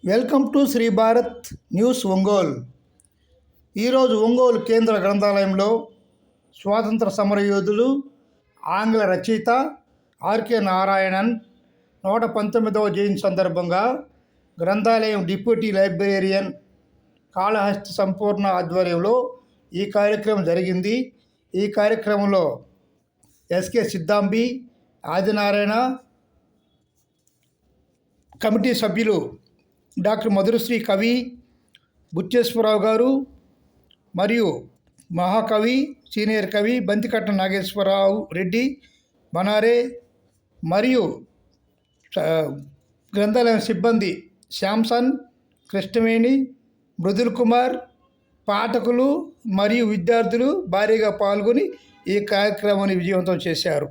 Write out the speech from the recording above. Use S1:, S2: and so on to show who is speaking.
S1: Welcome to Shri Bharat news Ongole. ఈరోజు ఒంగోలు కేంద్ర గ్రంథాలయంలో స్వాతంత్ర సమరయోధులు ఆంగ్ల రచయిత ఆర్కే నారాయణన్ 119వ జయంతి సందర్భంగా గ్రంథాలయం డిప్యూటీ లైబ్రేరియన్ కాళహస్తి సంపూర్ణ ఆధ్వర్యంలో ఈ కార్యక్రమం జరిగింది. ఈ కార్యక్రమంలో ఎస్కే సిద్ధాంబి, ఆదినారాయణ, కమిటీ సభ్యులు డాక్టర్ మధురశ్రీ కవి, బుచ్చేశ్వరరావు గారు మరియు మహాకవి, సీనియర్ కవి బంతికట్ట నాగేశ్వరరావు రెడ్డి బనారే మరియు గ్రంథాలయం సిబ్బంది శాంసన్, కృష్ణవేణి, మృదుల్ కుమార్, పాఠకులు మరియు విద్యార్థులు భారీగా పాల్గొని ఈ కార్యక్రమాన్ని విజయవంతం చేశారు.